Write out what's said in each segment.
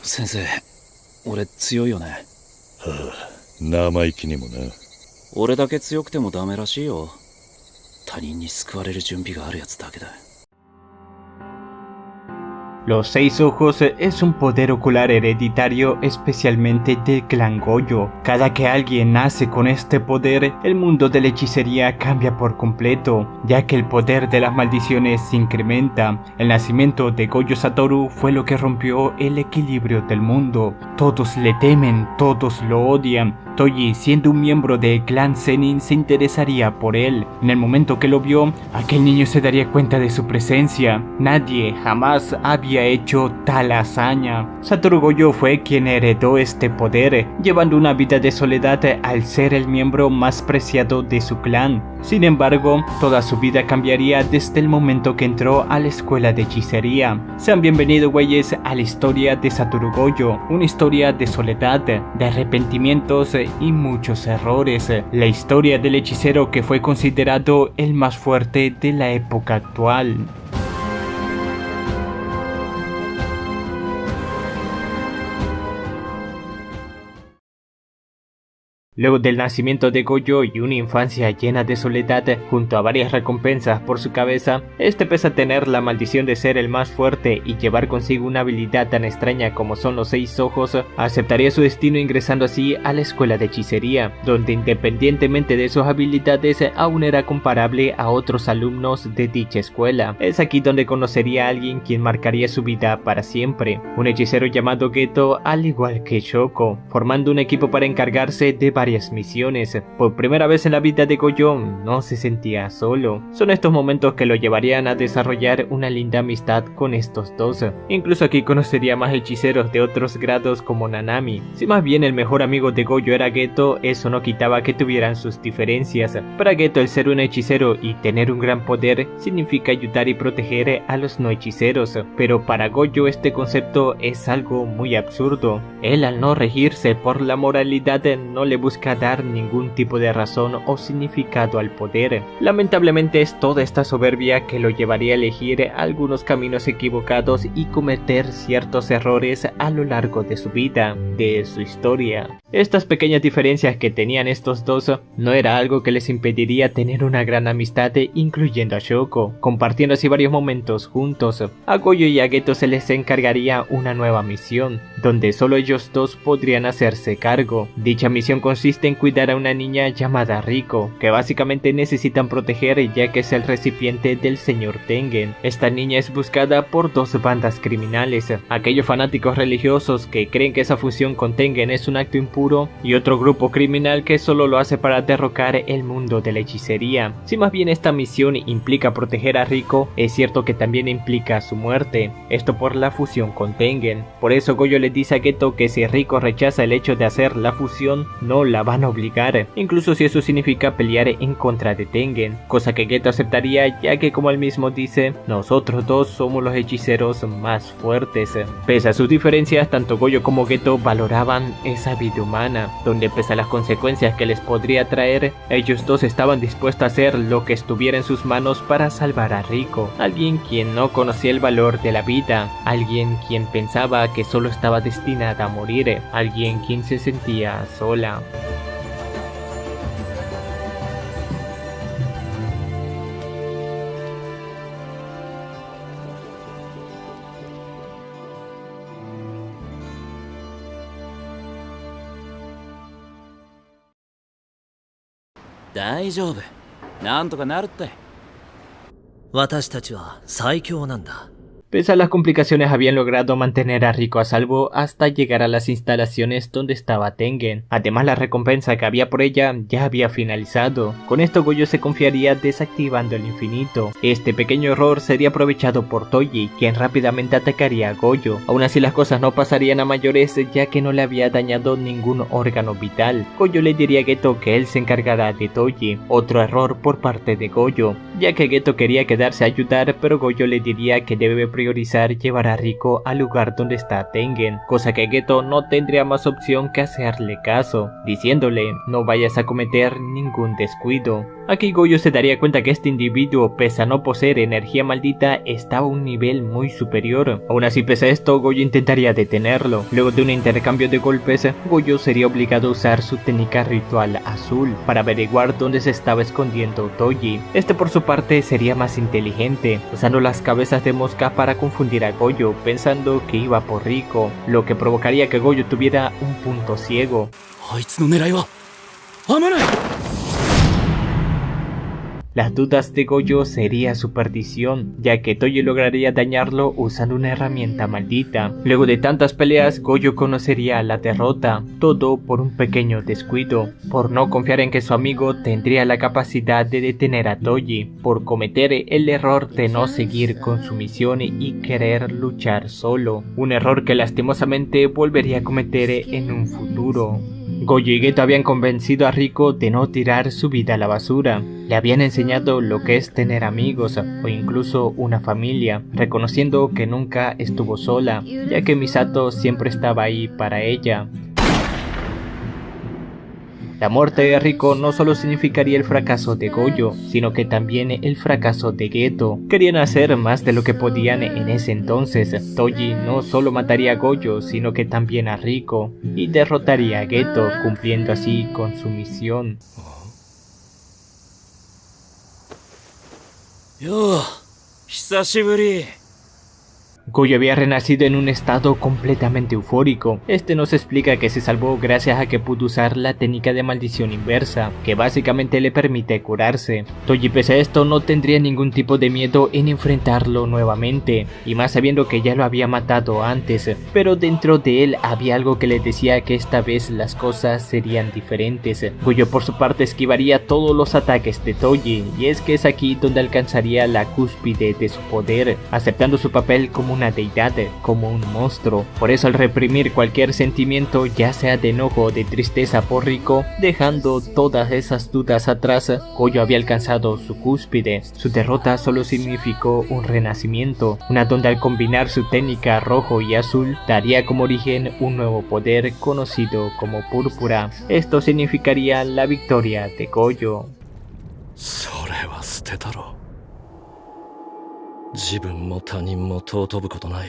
先生、俺強いよね。生意気にもな。俺だけ強くてもダメらしいよ。他人に救われる準備があるやつだけだ。Los seis ojos es un poder ocular hereditario especialmente del clan Goyo. Cada que alguien nace con este poder, el mundo de la hechicería cambia por completo, ya que el poder de las maldiciones se incrementa. El nacimiento de Goyo Satoru fue lo que rompió el equilibrio del mundo. Todos le temen, todos lo odian. Toji, siendo un miembro del clan Zenin, se interesaría por él. En el momento que lo vio, aquel niño se daría cuenta de su presencia. Nadie jamás había hecho tal hazaña. Satoru Goyo fue quien heredó este poder, llevando una vida de soledad al ser el miembro más preciado de su clan. Sin embargo, toda su vida cambiaría desde el momento que entró a la escuela de hechicería. Sean bienvenidos, güeyes, a la historia de Satoru Goyo, una historia de soledad, de arrepentimientos y muchos errores. La historia del hechicero que fue considerado el más fuerte de la época actual. Luego del nacimiento de Goyo y una infancia llena de soledad junto a varias recompensas por su cabeza, este pese a tener la maldición de ser el más fuerte y llevar consigo una habilidad tan extraña como son los seis ojos, aceptaría su destino ingresando así a la escuela de hechicería, donde independientemente de sus habilidades aún era comparable a otros alumnos de dicha escuela. Es aquí donde conocería a alguien quien marcaría su vida para siempre, un hechicero llamado Geto, al igual que Shoko, formando un equipo para encargarse de varias misiones. Por primera vez en la vida de Goyo no se sentía solo. Son estos momentos que lo llevarían a desarrollar una linda amistad con estos dos. Incluso aquí conocería más hechiceros de otros grados como Nanami. Si más bien el mejor amigo de Goyo era Geto, eso no quitaba que tuvieran sus diferencias. Para Geto, el ser un hechicero y tener un gran poder significa ayudar y proteger a los no hechiceros, pero para Goyo este concepto es algo muy absurdo. Él, al no regirse por la moralidad, no le busca dar ningún tipo de razón o significado al poder. Lamentablemente es toda esta soberbia que lo llevaría a elegir algunos caminos equivocados y cometer ciertos errores a lo largo de su vida, de su historia. Estas pequeñas diferencias que tenían estos dos no era algo que les impediría tener una gran amistad, incluyendo a Shoko, compartiendo así varios momentos juntos. A Goyo y a Geto se les encargaría una nueva misión, donde solo ellos dos podrían hacerse cargo. Dicha misión consiste en cuidar a una niña llamada Riko, que básicamente necesitan proteger ya que es el recipiente del señor Tengen. Esta niña es buscada por dos bandas criminales, aquellos fanáticos religiosos que creen que esa fusión con Tengen es un acto impuro y otro grupo criminal que solo lo hace para derrocar el mundo de la hechicería. Si más bien esta misión implica proteger a Riko, es cierto que también implica su muerte, esto por la fusión con Tengen. Por eso Goyo le dice a Geto que si Riko rechaza el hecho de hacer la fusión, no la van a obligar, incluso si eso significa pelear en contra de Tengen, cosa que Geto aceptaría ya que, como él mismo dice, nosotros dos somos los hechiceros más fuertes. Pese a sus diferencias, tanto Goyo como Geto valoraban esa vida humana, donde pese a las consecuencias que les podría traer, ellos dos estaban dispuestos a hacer lo que estuviera en sus manos para salvar a Riko, alguien quien no conocía el valor de la vida, alguien quien pensaba que solo estaba destinada a morir, alguien quien se sentía sola. Daijoubu. なんとかなるって。私たちは最強なんだ。 Pese a las complicaciones habían logrado mantener a Riko a salvo hasta llegar a las instalaciones donde estaba Tengen. Además, la recompensa que había por ella ya había finalizado. Con esto Goyo se confiaría desactivando el infinito. Este pequeño error sería aprovechado por Toji, quien rápidamente atacaría a Goyo. Aún así las cosas no pasarían a mayores ya que no le había dañado ningún órgano vital. Goyo le diría a Geto que él se encargará de Toji. Otro error por parte de Goyo, ya que Geto quería quedarse a ayudar, pero Goyo le diría que debe priorizar llevar a Riko al lugar donde está Tengen, cosa que Geto no tendría más opción que hacerle caso, diciéndole no vayas a cometer ningún descuido. Aquí Goyo se daría cuenta que este individuo, pese a no poseer energía maldita, estaba a un nivel muy superior. Aún así, pese a esto, Goyo intentaría detenerlo. Luego de un intercambio de golpes, Goyo sería obligado a usar su técnica ritual azul para averiguar dónde se estaba escondiendo Toji. Este por su parte sería más inteligente, usando las cabezas de mosca para confundir a Goyo, pensando que iba por Riko, lo que provocaría que Goyo tuviera un punto ciego. Las dudas de Goyo sería su perdición, ya que Toji lograría dañarlo usando una herramienta maldita. Luego de tantas peleas, Goyo conocería la derrota, todo por un pequeño descuido, por no confiar en que su amigo tendría la capacidad de detener a Toji, por cometer el error de no seguir con su misión y querer luchar solo, un error que lastimosamente volvería a cometer en un futuro. Goyo y Geto habían convencido a Riko de no tirar su vida a la basura. Le habían enseñado lo que es tener amigos o incluso una familia, reconociendo que nunca estuvo sola, ya que Misato siempre estaba ahí para ella. La muerte de Riko no solo significaría el fracaso de Goyo, sino que también el fracaso de Geto. Querían hacer más de lo que podían en ese entonces. Toji no solo mataría a Goyo, sino que también a Riko, y derrotaría a Geto, cumpliendo así con su misión. Yo, hisashiburi. Goyo había renacido en un estado completamente eufórico. Este nos explica que se salvó gracias a que pudo usar la técnica de maldición inversa, que básicamente le permite curarse. Toji, pese a esto, no tendría ningún tipo de miedo en enfrentarlo nuevamente, y más sabiendo que ya lo había matado antes, pero dentro de él había algo que le decía que esta vez las cosas serían diferentes. Goyo por su parte esquivaría todos los ataques de Toji, y es que es aquí donde alcanzaría la cúspide de su poder, aceptando su papel como una deidad, como un monstruo. Por eso al reprimir cualquier sentimiento, ya sea de enojo o de tristeza por Riko, dejando todas esas dudas atrás, Goyo había alcanzado su cúspide. Su derrota solo significó un renacimiento, una donde al combinar su técnica rojo y azul, daría como origen un nuevo poder conocido como púrpura. Esto significaría la victoria de Goyo. 自分も他人も尊ぶことない。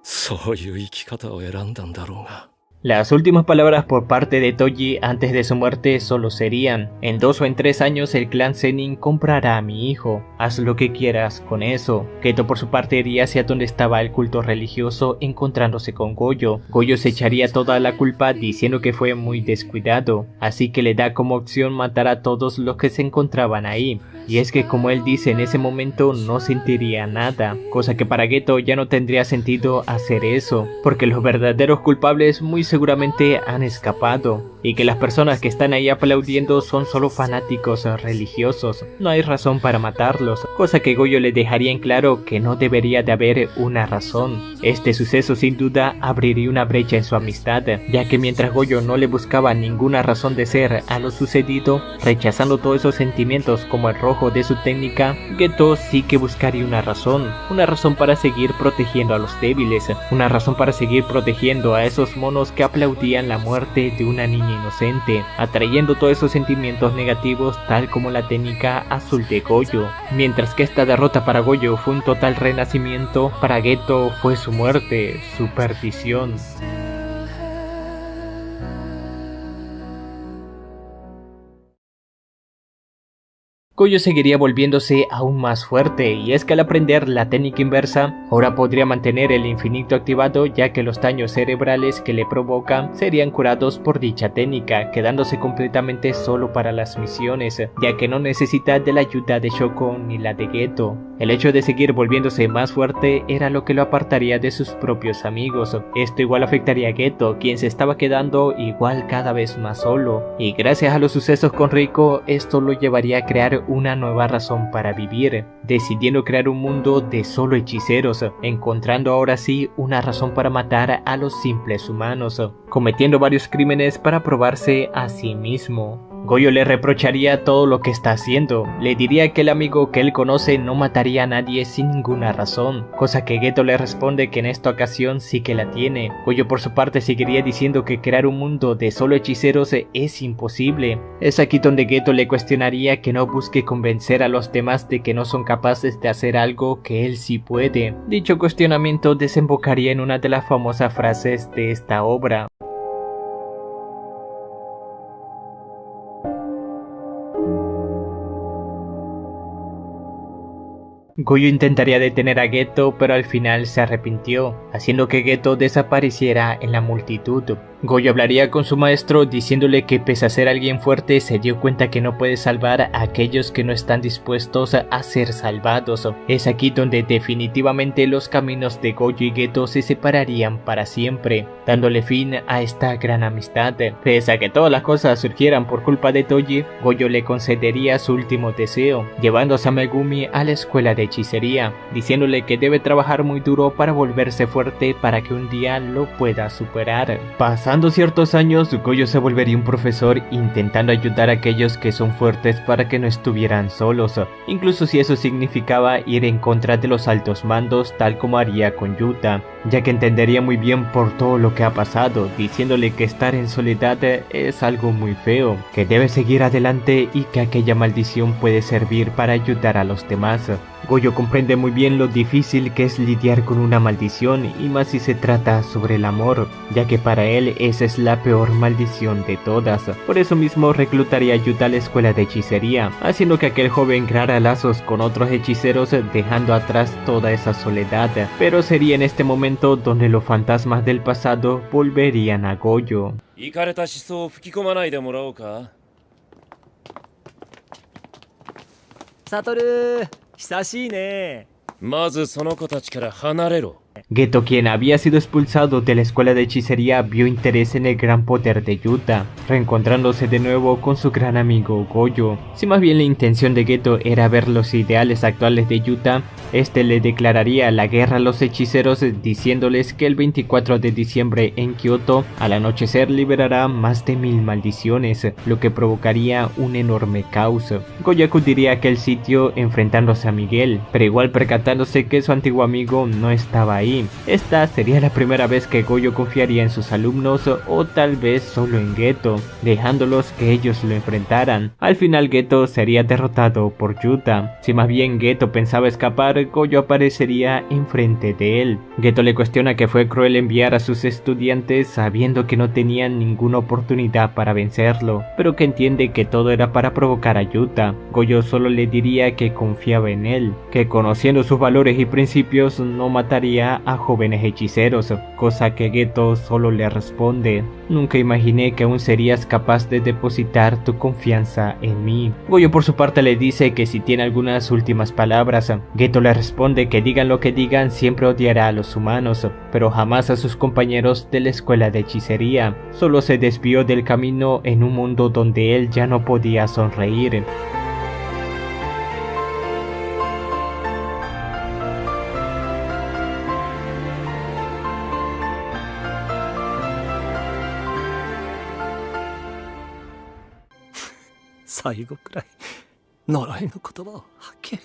そういう生き方を選んだんだろうが。 Las últimas palabras por parte de Toji antes de su muerte solo serían: en 2 o en 3 años el clan Zenin comprará a mi hijo, haz lo que quieras con eso. Geto por su parte iría hacia donde estaba el culto religioso encontrándose con Goyo. Goyo se echaría toda la culpa diciendo que fue muy descuidado, así que le da como opción matar a todos los que se encontraban ahí. Y es que como él dice, en ese momento no sentiría nada, cosa que para Geto ya no tendría sentido hacer eso, porque los verdaderos culpables muy seguramente han escapado, y que las personas que están ahí aplaudiendo son solo fanáticos religiosos. No hay razón para matarlos, cosa que Goyo le dejaría en claro que no debería de haber una razón. Este suceso sin duda abriría una brecha en su amistad, ya que mientras Goyo no le buscaba ninguna razón de ser a lo sucedido, rechazando todos esos sentimientos como el rojo de su técnica, Geto sí que buscaría una razón para seguir protegiendo a los débiles, una razón para seguir protegiendo a esos monos que aplaudían la muerte de una niña inocente, atrayendo todos esos sentimientos negativos tal como la técnica azul de Goyo. Mientras que esta derrota para Goyo fue un total renacimiento, para Geto fue su muerte, su perdición. Goyo seguiría volviéndose aún más fuerte, y es que al aprender la técnica inversa, ahora podría mantener el infinito activado, ya que los daños cerebrales que le provoca serían curados por dicha técnica, quedándose completamente solo para las misiones, ya que no necesita de la ayuda de Shoko ni la de Geto. El hecho de seguir volviéndose más fuerte era lo que lo apartaría de sus propios amigos. Esto igual afectaría a Geto, quien se estaba quedando igual cada vez más solo, y gracias a los sucesos con Riko, esto lo llevaría a crear una nueva razón para vivir, decidiendo crear un mundo de solo hechiceros, encontrando ahora sí una razón para matar a los simples humanos, cometiendo varios crímenes para probarse a sí mismo. Goyo le reprocharía todo lo que está haciendo, le diría que el amigo que él conoce no mataría a nadie sin ninguna razón, cosa que Geto le responde que en esta ocasión sí que la tiene. Goyo por su parte seguiría diciendo que crear un mundo de solo hechiceros es imposible. Es aquí donde Geto le cuestionaría que no busque convencer a los demás de que no son capaces de hacer algo que él sí puede. Dicho cuestionamiento desembocaría en una de las famosas frases de esta obra. Goyo intentaría detener a Geto, pero al final se arrepintió, haciendo que Geto desapareciera en la multitud. Goyo hablaría con su maestro diciéndole que pese a ser alguien fuerte se dio cuenta que no puede salvar a aquellos que no están dispuestos a ser salvados. Es aquí donde definitivamente los caminos de Goyo y Geto se separarían para siempre, dándole fin a esta gran amistad. Pese a que todas las cosas surgieran por culpa de Toji, Goyo le concedería su último deseo, llevándose a Megumi a la escuela de hechicería, diciéndole que debe trabajar muy duro para volverse fuerte para que un día lo pueda superar. Pasando ciertos años, Goyo se volvería un profesor intentando ayudar a aquellos que son fuertes para que no estuvieran solos, incluso si eso significaba ir en contra de los altos mandos tal como haría con Yuta, ya que entendería muy bien por todo lo que ha pasado, diciéndole que estar en soledad es algo muy feo, que debe seguir adelante y que aquella maldición puede servir para ayudar a los demás. Goyo comprende muy bien lo difícil que es lidiar con una maldición y más si se trata sobre el amor, ya que para él esa es la peor maldición de todas. Por eso mismo reclutaría ayuda a la escuela de hechicería, haciendo que aquel joven creara lazos con otros hechiceros dejando atrás toda esa soledad, pero sería en este momento donde los fantasmas del pasado volverían a Goyo. イカれた思想を吹き込まないでもらおうか。サトル久しいね。まずその子たちから離れろ。 Geto, quien había sido expulsado de la escuela de hechicería, vio interés en el gran poder de Yuta, reencontrándose de nuevo con su gran amigo Goyo. Si más bien la intención de Geto era ver los ideales actuales de Yuta, este le declararía la guerra a los hechiceros diciéndoles que el 24 de diciembre en Kioto, al anochecer liberará más de 1000 maldiciones, lo que provocaría un enorme caos. Goyo acudiría a aquel sitio enfrentándose a Miguel, pero igual percatándose que su antiguo amigo no estaba ahí. Esta sería la primera vez que Goyo confiaría en sus alumnos o tal vez solo en Geto, dejándolos que ellos lo enfrentaran. Al final Geto sería derrotado por Yuta. Si más bien Geto pensaba escapar, Goyo aparecería enfrente de él. Geto le cuestiona que fue cruel enviar a sus estudiantes sabiendo que no tenían ninguna oportunidad para vencerlo, pero que entiende que todo era para provocar a Yuta. Goyo solo le diría que confiaba en él, que conociendo sus valores y principios no mataría a jóvenes hechiceros, cosa que Geto solo le responde: nunca imaginé que aún serías capaz de depositar tu confianza en mí. Goyo por su parte le dice que si tiene algunas últimas palabras. Geto le responde que digan lo que digan siempre odiará a los humanos, pero jamás a sus compañeros de la escuela de hechicería. Solo se desvió del camino en un mundo donde él ya no podía sonreír. "最後くらい呪いの言葉を吐けよ."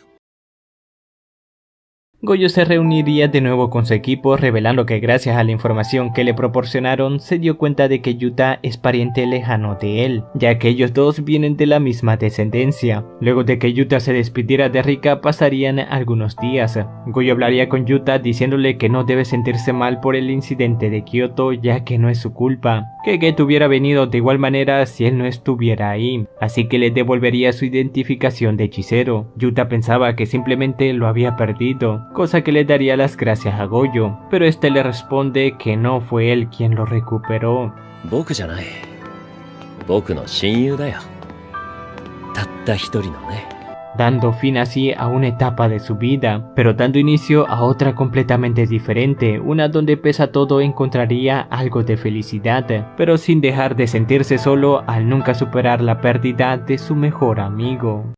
Goyo se reuniría de nuevo con su equipo, revelando que gracias a la información que le proporcionaron se dio cuenta de que Yuta es pariente lejano de él, ya que ellos dos vienen de la misma descendencia. Luego de que Yuta se despidiera de Rika pasarían algunos días. Goyo hablaría con Yuta diciéndole que no debe sentirse mal por el incidente de Kioto, ya que no es su culpa, que Geto hubiera venido de igual manera si él no estuviera ahí, así que le devolvería su identificación de hechicero. Yuta pensaba que simplemente lo había perdido, cosa que le daría las gracias a Goyo, pero este le responde que no fue él quien lo recuperó. 僕じゃない。僕の親友だよ。たった一人のね。Dando fin así a una etapa de su vida, pero dando inicio a otra completamente diferente, una donde pese a todo encontraría algo de felicidad, pero sin dejar de sentirse solo al nunca superar la pérdida de su mejor amigo.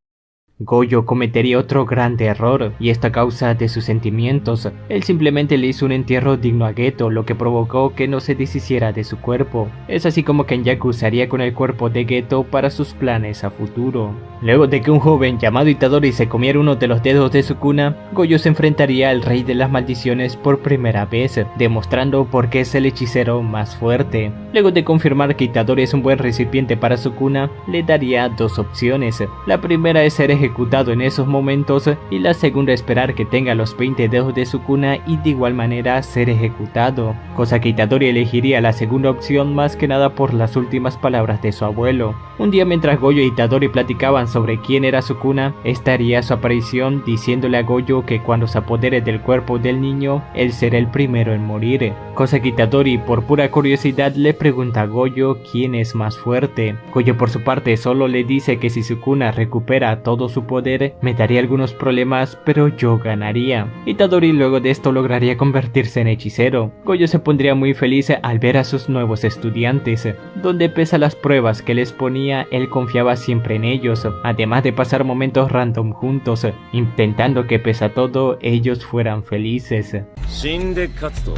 Goyo cometería otro grande error, y esto a causa de sus sentimientos. Él simplemente le hizo un entierro digno a Geto, lo que provocó que no se deshiciera de su cuerpo. Es así como Kenjaku se haría con el cuerpo de Geto para sus planes a futuro. Luego de que un joven llamado Itadori se comiera uno de los dedos de Sukuna, Goyo se enfrentaría al rey de las maldiciones por primera vez, demostrando por qué es el hechicero más fuerte. Luego de confirmar que Itadori es un buen recipiente para Sukuna, le daría dos opciones. La primera es ser ejecutado en esos momentos, y la segunda esperar que tenga los 20 dedos de Sukuna y de igual manera ser ejecutado, cosa que Itadori elegiría la segunda opción más que nada por las últimas palabras de su abuelo. Un día mientras Goyo y Itadori platicaban sobre quién era Sukuna, estaría su aparición diciéndole a Goyo que cuando se apodere del cuerpo del niño, él será el primero en morir, cosa que Itadori por pura curiosidad le pregunta a Goyo quién es más fuerte. Goyo por su parte solo le dice que si Sukuna recupera todo su poder, me daría algunos problemas, pero yo ganaría. Itadori luego de esto lograría convertirse en hechicero. Goyo se pondría muy feliz al ver a sus nuevos estudiantes, donde pese a las pruebas que les ponía, él confiaba siempre en ellos, además de pasar momentos random juntos, intentando que pese a todo, ellos fueran felices. 死んで勝つと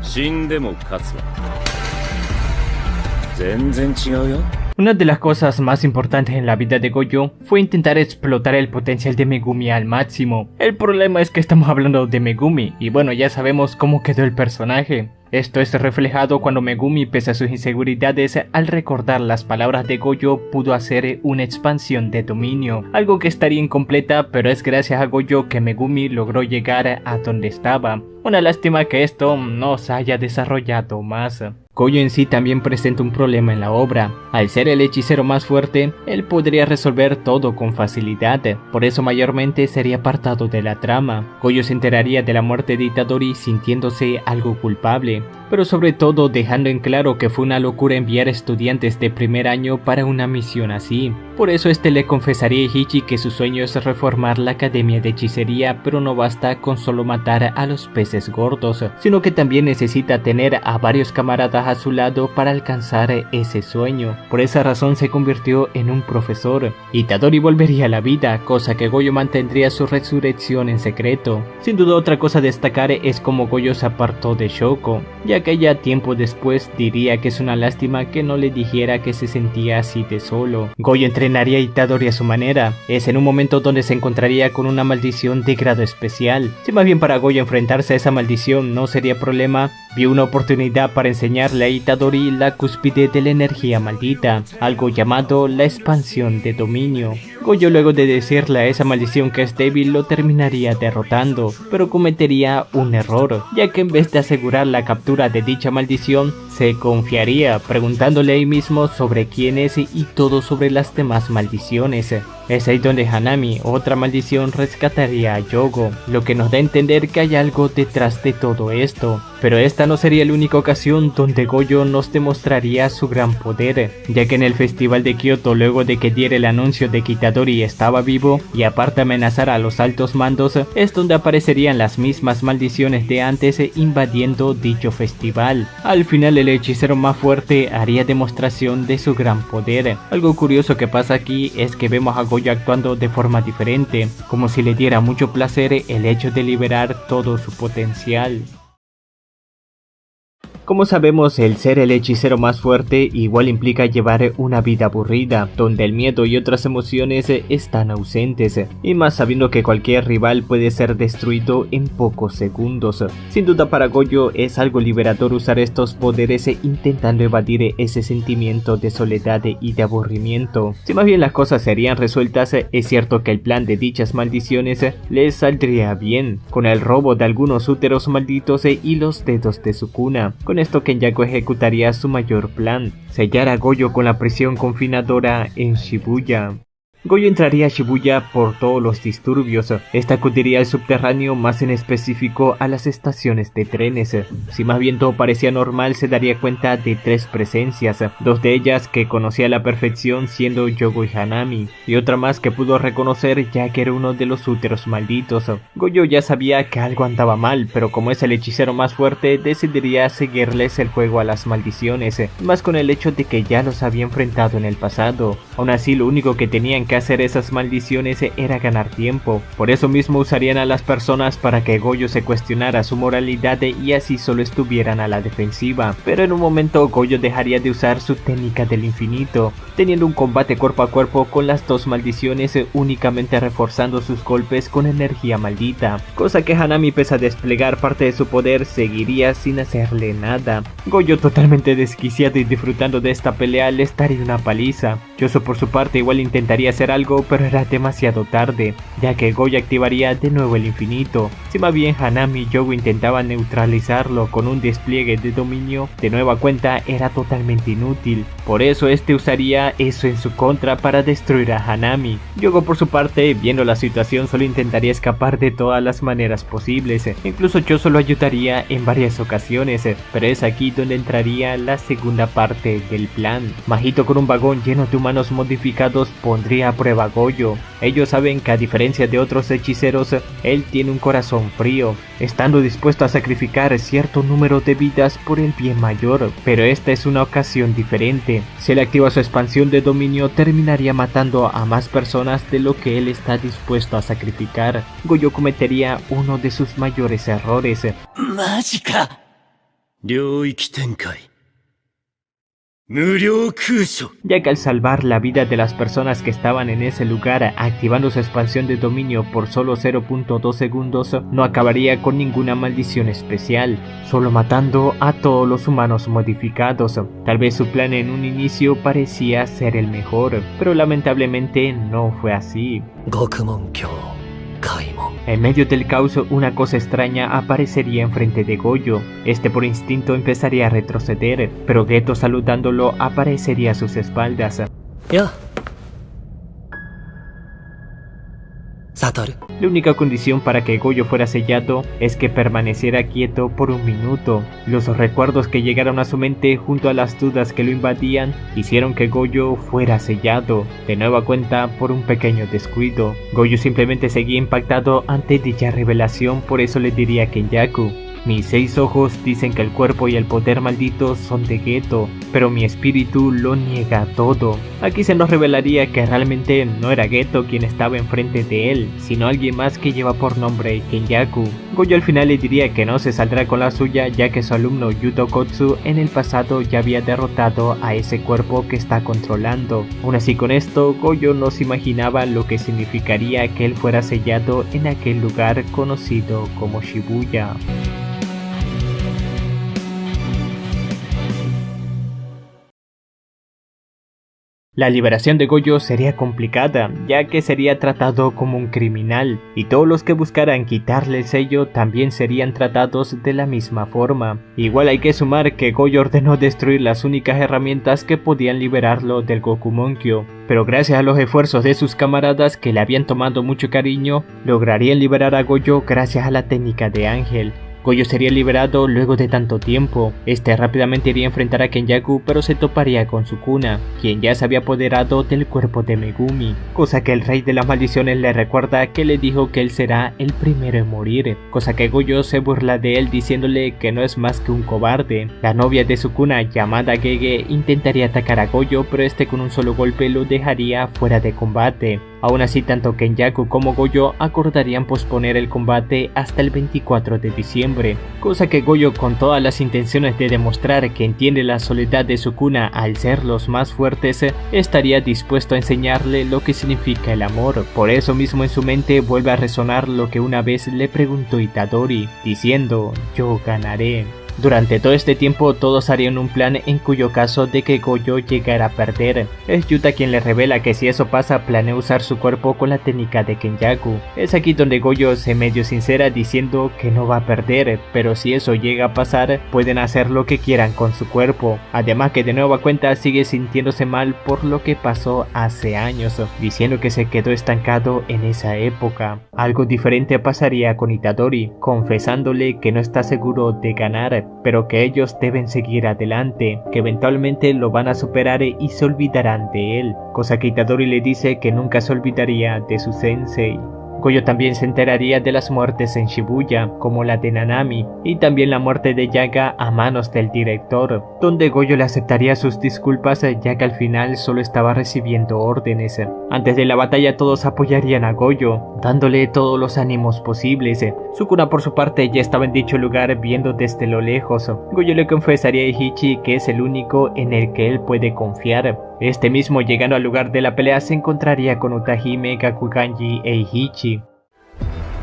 死んでも勝つわ全然違うよ Una de las cosas más importantes en la vida de Goyo fue intentar explotar el potencial de Megumi al máximo. El problema es que estamos hablando de Megumi, y bueno, ya sabemos cómo quedó el personaje. Esto es reflejado cuando Megumi, pese a sus inseguridades, al recordar las palabras de Goyo, pudo hacer una expansión de dominio, algo que estaría incompleta, pero es gracias a Goyo que Megumi logró llegar a donde estaba. Una lástima que esto no se haya desarrollado más. Goyo en sí también presenta un problema en la obra. Al ser el hechicero más fuerte, él podría resolver todo con facilidad, por eso mayormente sería apartado de la trama. Goyo se enteraría de la muerte de Itadori sintiéndose algo culpable, pero sobre todo dejando en claro que fue una locura enviar estudiantes de primer año para una misión así. Por eso este le confesaría a Ichi que su sueño es reformar la academia de hechicería, pero no basta con solo matar a los peces gordos, sino que también necesita tener a varios camaradas a su lado para alcanzar ese sueño. Por esa razón se convirtió en un profesor. Itadori volvería a la vida, cosa que Goyo mantendría su resurrección en secreto. Sin duda otra cosa a destacar es cómo Goyo se apartó de Shoko, ya que ella tiempo después diría que es una lástima que no le dijera que se sentía así de solo. Goyo entrenaría a Itadori a su manera, es en un momento donde se encontraría con una maldición de grado especial. Si más bien para Goyo enfrentarse a esa maldición no sería problema, vio una oportunidad para enseñarle a Itadori la cúspide de la energía maldita, algo llamado la expansión de dominio. Goyo luego de decirle a esa maldición que es débil lo terminaría derrotando, pero cometería un error, ya que en vez de asegurar la captura de dicha maldición, se confiaría preguntándole ahí mismo sobre quién es y todo sobre las demás maldiciones. Es ahí donde Hanami, otra maldición, rescataría a Yogo, lo que nos da a entender que hay algo detrás de todo esto. Pero esta no sería la única ocasión donde Goyo nos demostraría su gran poder, ya que en el festival de Kyoto, luego de que diera el anuncio de que Itadori estaba vivo y aparte amenazar a los altos mandos, es donde aparecerían las mismas maldiciones de antes invadiendo dicho festival. Al final el hechicero más fuerte haría demostración de su gran poder. Algo curioso que pasa aquí es que vemos a Goyo actuando de forma diferente, como si le diera mucho placer el hecho de liberar todo su potencial. Como sabemos, el ser el hechicero más fuerte igual implica llevar una vida aburrida, donde el miedo y otras emociones están ausentes, y más sabiendo que cualquier rival puede ser destruido en pocos segundos. Sin duda para Goyo es algo liberador usar estos poderes intentando evadir ese sentimiento de soledad y de aburrimiento. Si más bien las cosas serían resueltas, es cierto que el plan de dichas maldiciones les saldría bien, con el robo de algunos úteros malditos y los dedos de Sukuna. Con esto Kenjaku ejecutaría su mayor plan, sellar a Goyo con la prisión confinadora en Shibuya. Goyo entraría a Shibuya por todos los disturbios. Esta acudiría al subterráneo, más en específico a las estaciones de trenes. Si más bien todo parecía normal, se daría cuenta de tres presencias, dos de ellas que conocía a la perfección siendo Yogo y Hanami, y otra más que pudo reconocer ya que era uno de los úteros malditos. Goyo ya sabía que algo andaba mal, pero como es el hechicero más fuerte, decidiría seguirles el juego a las maldiciones, más con el hecho de que ya los había enfrentado en el pasado. Aún así, lo único que tenían que hacer esas maldiciones era ganar tiempo. Por eso mismo usarían a las personas para que Gojo se cuestionara su moralidad y así solo estuvieran a la defensiva. Pero en un momento Gojo dejaría de usar su técnica del infinito, teniendo un combate cuerpo a cuerpo con las dos maldiciones, únicamente reforzando sus golpes con energía maldita, cosa que Hanami, pese a desplegar parte de su poder, seguiría sin hacerle nada. Gojo, totalmente desquiciado y disfrutando de esta pelea, le daría una paliza. Yoso por su parte igual intentaría hacer algo, pero era demasiado tarde, ya que Gojo activaría de nuevo el infinito. Si más bien Hanami y Yogo intentaban neutralizarlo con un despliegue de dominio, de nueva cuenta era totalmente inútil. Por eso este usaría eso en su contra para destruir a Hanami. Yogo por su parte, viendo la situación, solo intentaría escapar de todas las maneras posibles. Incluso Yoso lo ayudaría en varias ocasiones, pero es aquí donde entraría la segunda parte del plan. Majito, con un vagón lleno de humanos modificados, pondría a prueba a Gojo. Ellos saben que, a diferencia de otros hechiceros, él tiene un corazón frío, estando dispuesto a sacrificar cierto número de vidas por el bien mayor, pero esta es una ocasión diferente. Si él activa su expansión de dominio, terminaría matando a más personas de lo que él está dispuesto a sacrificar. Gojo cometería uno de sus mayores errores. マジか。領域展開。無料空所。 Ya que al salvar la vida de las personas que estaban en ese lugar, activando su expansión de dominio por solo 0.2 segundos, no acabaría con ninguna maldición especial, solo matando a todos los humanos modificados. Tal vez su plan en un inicio parecía ser el mejor, pero lamentablemente no fue así. 獄門橋開門 En medio del caos, una cosa extraña aparecería enfrente de Gojo. Este por instinto empezaría a retroceder, pero Geto, saludándolo, aparecería a sus espaldas. や悟 La única condición para que Gojo fuera sellado es que permaneciera quieto por un minuto. Los recuerdos que llegaron a su mente, junto a las dudas que lo invadían, hicieron que Gojo fuera sellado, de nueva cuenta por un pequeño descuido. Gojo simplemente seguía impactado ante dicha revelación, por eso le diría a Kenjaku: mis 6 ojos dicen que el cuerpo y el poder maldito son de Geto, pero mi espíritu lo niega todo. Aquí se nos revelaría que realmente no era Geto quien estaba enfrente de él, sino alguien más que lleva por nombre Kenjaku. Gojo al final le diría que no se saldrá con la suya, ya que su alumno Yuto Kotsu en el pasado ya había derrotado a ese cuerpo que está controlando. Aún así, con esto, Gojo no se imaginaba lo que significaría que él fuera sellado en aquel lugar conocido como Shibuya. La liberación de Gojo sería complicada, ya que sería tratado como un criminal, y todos los que buscaran quitarle el sello también serían tratados de la misma forma. Igual hay que sumar que Gojo ordenó destruir las únicas herramientas que podían liberarlo del Gokumonkyo, pero gracias a los esfuerzos de sus camaradas que le habían tomado mucho cariño, lograrían liberar a Gojo gracias a la técnica de Ángel. Gojo sería liberado luego de tanto tiempo. Este rápidamente iría a enfrentar a Kenjaku, pero se toparía con Sukuna, quien ya se había apoderado del cuerpo de Megumi, cosa que el rey de las maldiciones le recuerda que le dijo que él será el primero en morir, cosa que Gojo se burla de él diciéndole que no es más que un cobarde. La novia de Sukuna, llamada Gege, intentaría atacar a Gojo, pero este con un solo golpe lo dejaría fuera de combate. Aún así, tanto Kenjaku como Gojo acordarían posponer el combate hasta el 24 de diciembre, cosa que Gojo, con todas las intenciones de demostrar que entiende la soledad de Sukuna al ser los más fuertes, estaría dispuesto a enseñarle lo que significa el amor. Por eso mismo en su mente vuelve a resonar lo que una vez le preguntó Itadori, diciendo: yo ganaré. Durante todo este tiempo todos harían un plan en cuyo caso de que Gojo llegara a perder. Es Yuta quien le revela que si eso pasa planea usar su cuerpo con la técnica de Kenjaku. Es aquí donde Gojo se medio sincera diciendo que no va a perder, pero si eso llega a pasar pueden hacer lo que quieran con su cuerpo. Además que de nueva cuenta sigue sintiéndose mal por lo que pasó hace años, diciendo que se quedó estancado en esa época. Algo diferente pasaría con Itadori, confesándole que no está seguro de ganar, pero que ellos deben seguir adelante, que eventualmente lo van a superar y se olvidarán de él, cosa que Itadori le dice que nunca se olvidaría de su sensei. Goyo también se enteraría de las muertes en Shibuya, como la de Nanami, y también la muerte de Yaga a manos del director, donde Goyo le aceptaría sus disculpas ya que al final solo estaba recibiendo órdenes. Antes de la batalla todos apoyarían a Goyo, dándole todos los ánimos posibles. Sukuna por su parte ya estaba en dicho lugar viendo desde lo lejos. Goyo le confesaría a Eiichi que es el único en el que él puede confiar. Este mismo, llegando al lugar de la pelea, se encontraría con Utahime, Gakuganji e Eiichi.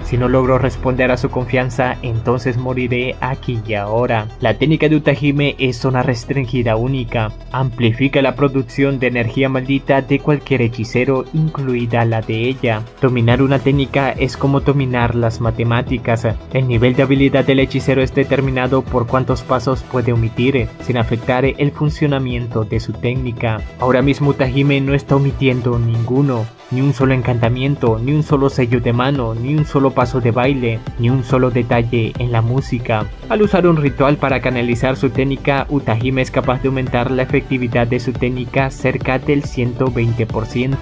Si no logro responder a su confianza, entonces moriré aquí y ahora. La técnica de Utahime es zona restringida única. Amplifica la producción de energía maldita de cualquier hechicero, incluida la de ella. Dominar una técnica es como dominar las matemáticas. El nivel de habilidad del hechicero es determinado por cuántos pasos puede omitir, sin afectar el funcionamiento de su técnica. Ahora mismo Utahime no está omitiendo ninguno. Ni un solo encantamiento, ni un solo sello de mano, ni un solo paso de baile, ni un solo detalle en la música. Al usar un ritual para canalizar su técnica, Utahime es capaz de aumentar la efectividad de su técnica cerca del 120%.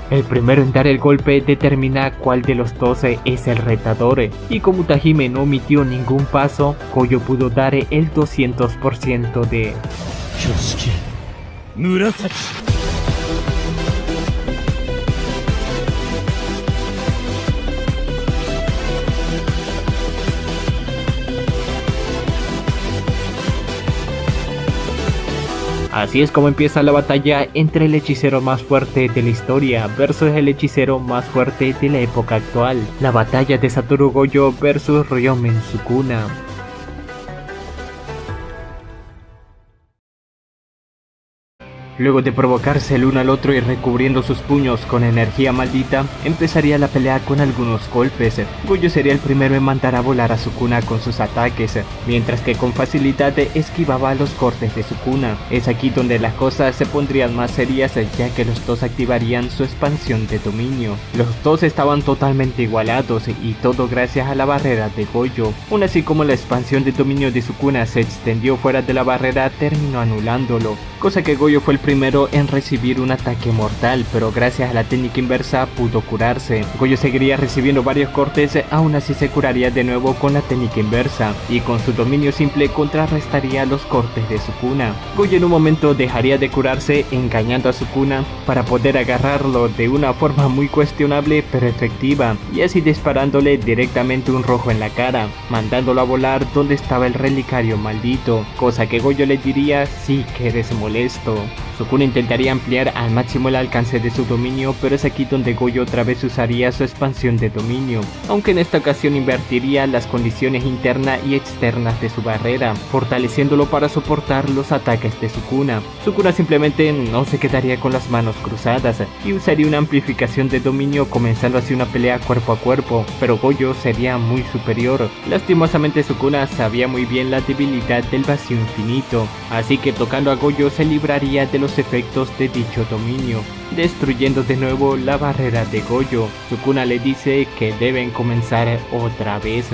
El primero en dar el golpe determina cuál de los dos es el retador, y como Utahime no omitió ningún paso, Goyo pudo dar el 200% de... Kyosuke Murasaki. Así es como empieza la batalla entre el hechicero más fuerte de la historia versus el hechicero más fuerte de la época actual. La batalla de Satoru Gojo versus Ryomen Sukuna. Luego de provocarse el uno al otro y recubriendo sus puños con energía maldita, empezaría la pelea con algunos golpes. Gojo sería el primero en mandar a volar a Sukuna con sus ataques, mientras que con facilidad esquivaba los cortes de Sukuna. Es aquí donde las cosas se pondrían más serias, ya que los dos activarían su expansión de dominio. Los dos estaban totalmente igualados y todo gracias a la barrera de Gojo. Aún así, como la expansión de dominio de Sukuna se extendió fuera de la barrera, terminó anulándolo, cosa que Gojo fue el primero en recibir un ataque mortal, pero gracias a la técnica inversa pudo curarse. Gojo seguiría recibiendo varios cortes, aún así se curaría de nuevo con la técnica inversa, y con su dominio simple contrarrestaría los cortes de Sukuna. Gojo en un momento dejaría de curarse, engañando a Sukuna para poder agarrarlo de una forma muy cuestionable pero efectiva, y así disparándole directamente un rojo en la cara, mandándolo a volar donde estaba el relicario maldito, cosa que Gojo le diría: sí que eres molesto. Sukuna intentaría ampliar al máximo el alcance de su dominio, pero es aquí donde Gojo otra vez usaría su expansión de dominio, aunque en esta ocasión invertiría las condiciones internas y externas de su barrera, fortaleciéndolo para soportar los ataques de Sukuna. Sukuna simplemente no se quedaría con las manos cruzadas y usaría una amplificación de dominio, comenzando así una pelea cuerpo a cuerpo, pero Gojo sería muy superior. Lastimosamente Sukuna sabía muy bien la debilidad del vacío infinito, así que tocando a Gojo se libraría de los efectos de dicho dominio, destruyendo de nuevo la barrera de Gojo. Sukuna le dice que deben comenzar otra vez.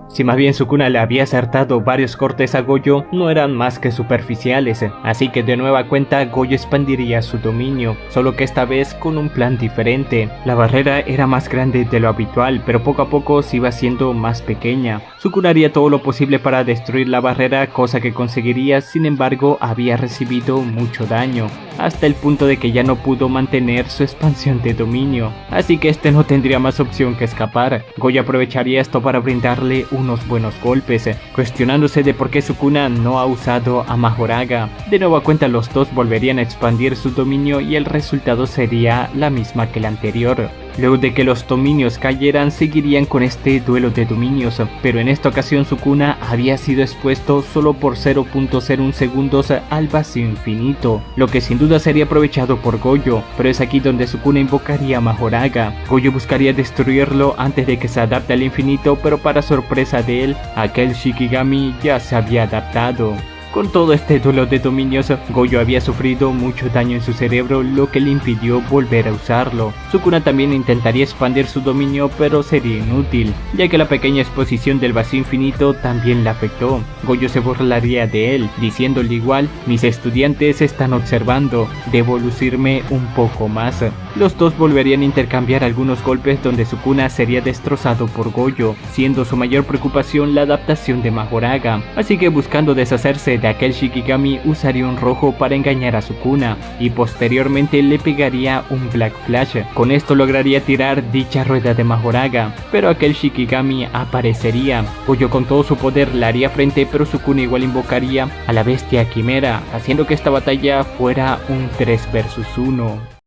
Si más bien Sukuna le había acertado varios cortes a Gojo, no eran más que superficiales, así que de nueva cuenta Gojo expandiría su dominio, solo que esta vez con un plan diferente. La barrera era más grande de lo habitual, pero poco a poco se iba haciendo más pequeña. Sukuna haría todo lo posible para destruir la barrera, cosa que conseguiría, sin embargo había recibido mucho daño, hasta el punto de que ya no pudo mantener su expansión de dominio, así que este no tendría más opción que escapar. Gojo aprovecharía esto para brindarle unos buenos golpes, cuestionándose de por qué Sukuna no ha usado a Mahoraga. De nueva cuenta los dos volverían a expandir su dominio y el resultado sería la misma que el anterior. Luego de que los dominios cayeran, seguirían con este duelo de dominios, pero en esta ocasión Sukuna había sido expuesto solo por 0.01 segundos al vacío infinito, lo que sin duda sería aprovechado por Gojo, pero es aquí donde Sukuna invocaría a Mahoraga. Gojo buscaría destruirlo antes de que se adapte al infinito, pero para sorpresa de él, aquel Shikigami ya se había adaptado. Con todo este duelo de dominios, Goyo había sufrido mucho daño en su cerebro, lo que le impidió volver a usarlo. Sukuna también intentaría expandir su dominio, pero sería inútil, ya que la pequeña exposición del vacío infinito también la afectó. Goyo se burlaría de él, diciéndole igual: mis estudiantes están observando, debo lucirme un poco más. Los dos volverían a intercambiar algunos golpes donde Sukuna sería destrozado por Goyo, siendo su mayor preocupación la adaptación de Mahoraga, así que buscando deshacerse de aquel Shikigami usaría un rojo para engañar a Sukuna y posteriormente le pegaría un Black Flash. Con esto lograría tirar dicha rueda de Mahoraga, pero aquel Shikigami aparecería. Goyo con todo su poder le haría frente, pero Sukuna igual invocaría a la bestia quimera, haciendo que esta batalla fuera un 3 versus 1.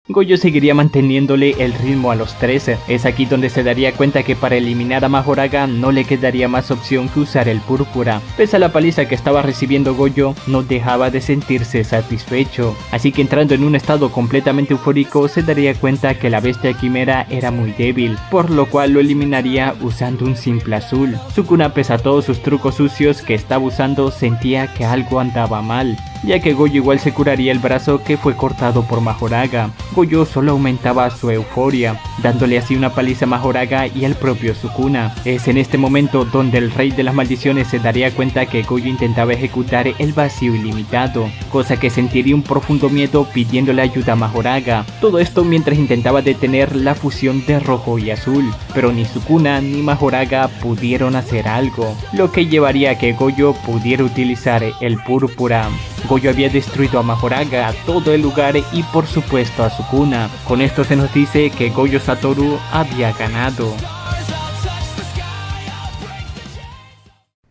Goyo seguiría manteniéndole el ritmo a los 13. Es aquí donde se daría cuenta que para eliminar a Mahoraga no le quedaría más opción que usar el púrpura. Pese a la paliza que estaba recibiendo Goyo, no dejaba de sentirse satisfecho. Así que entrando en un estado completamente eufórico, se daría cuenta que la bestia quimera era muy débil, por lo cual lo eliminaría usando un simple azul. Sukuna, pese a todos sus trucos sucios que estaba usando, sentía que algo andaba mal, ya que Goyo igual se curaría el brazo que fue cortado por Mahoraga. Goyo solo aumentaba su euforia, dándole así una paliza a Mahoraga y al propio Sukuna. Es en este momento donde el rey de las maldiciones se daría cuenta que Goyo intentaba ejecutar el vacío ilimitado, cosa que sentiría un profundo miedo pidiéndole ayuda a Mahoraga. Todo esto mientras intentaba detener la fusión de rojo y azul, pero ni Sukuna ni Mahoraga pudieron hacer algo, lo que llevaría a que Goyo pudiera utilizar el púrpura. Goyo había destruido a Mahoraga, a todo el lugar y por supuesto a Sukuna. Con esto se nos dice que Goyo Satoru había ganado.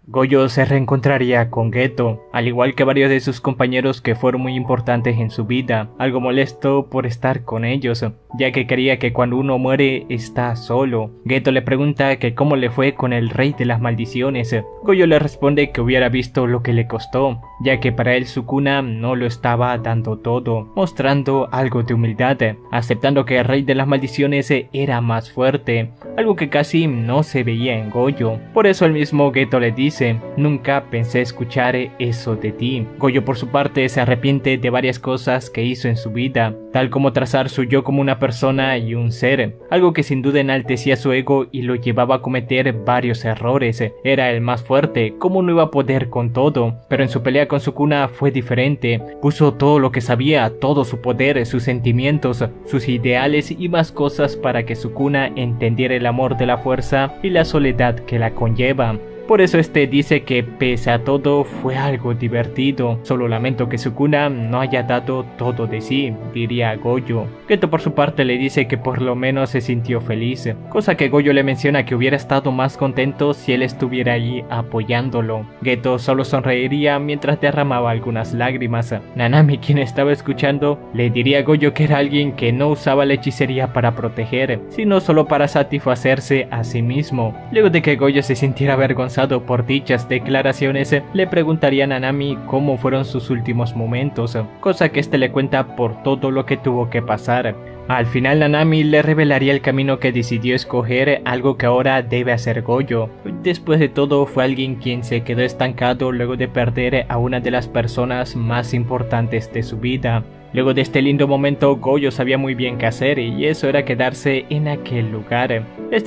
Goyo se reencontraría con Geto, al igual que varios de sus compañeros que fueron muy importantes en su vida, algo molesto por estar con ellos, ya que creía que cuando uno muere está solo. Geto le pregunta que cómo le fue con el rey de las maldiciones. Goyo le responde que hubiera visto lo que le costó, ya que para él Sukuna no lo estaba dando todo, mostrando algo de humildad, aceptando que el rey de las maldiciones era más fuerte, algo que casi no se veía en Goyo. Por eso el mismo Geto le dice: nunca pensé escuchar eso de ti. Goyo por su parte se arrepiente de varias cosas que hizo en su vida, tal como trazar su yo como una persona y un ser, algo que sin duda enaltecía su ego y lo llevaba a cometer varios errores. Era el más fuerte, ¿cómo no iba a poder con todo? Pero en su pelea con Sukuna fue diferente, puso todo lo que sabía, todo su poder, sus sentimientos, sus ideales y más cosas para que Sukuna entendiera el amor de la fuerza y la soledad que la conlleva. Por eso dice que pese a todo fue algo divertido. Solo lamento que Sukuna no haya dado todo de sí, diría Goyo. Geto por su parte le dice que por lo menos se sintió feliz, cosa que Goyo le menciona que hubiera estado más contento si él estuviera allí apoyándolo. Geto solo sonreiría mientras derramaba algunas lágrimas. Nanami, quien estaba escuchando, le diría a Goyo que era alguien que no usaba la hechicería para proteger, sino solo para satisfacerse a sí mismo. Luego de que Goyo se sintiera avergonzado por dichas declaraciones, le preguntaría a Nanami cómo fueron sus últimos momentos, cosa que le cuenta por todo lo que tuvo que pasar. Al final Nanami le revelaría el camino que decidió escoger, algo que ahora debe hacer Goyo. Después de todo fue alguien quien se quedó estancado luego de perder a una de las personas más importantes de su vida. Luego de este lindo momento, Goyo sabía muy bien qué hacer y eso era quedarse en aquel lugar.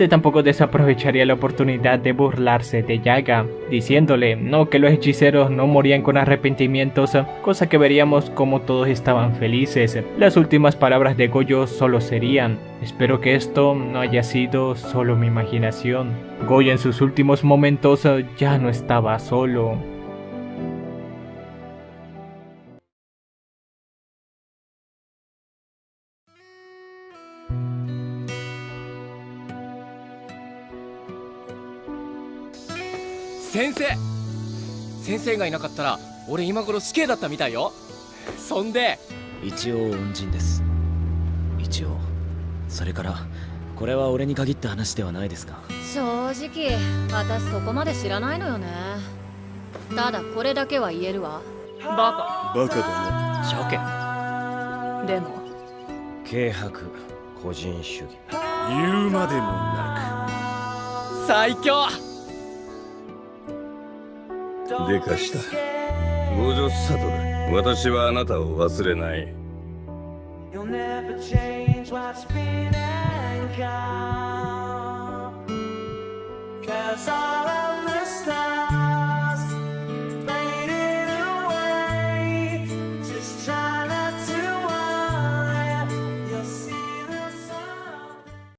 Tampoco desaprovecharía la oportunidad de burlarse de Yaga, diciéndole no que los hechiceros no morían con arrepentimientos, cosa que veríamos como todos estaban felices. Las últimas palabras de Goyo solo serían: espero que esto no haya sido solo mi imaginación. Goyo en sus últimos momentos ya no estaba solo.先生がいなかったら俺今頃死刑だったみたいよ。そんで一応恩人です。一応。それからこれは俺に限った話ではないですが、正直私そこまで知らないのよね。ただこれだけは言えるわ。ババカだ鮭でも軽薄個人主義な。言うまでもな最強。でかしたゴジョス・サトル、私はあなたを忘れない。 You'll never change what's been and gone. 'Cause all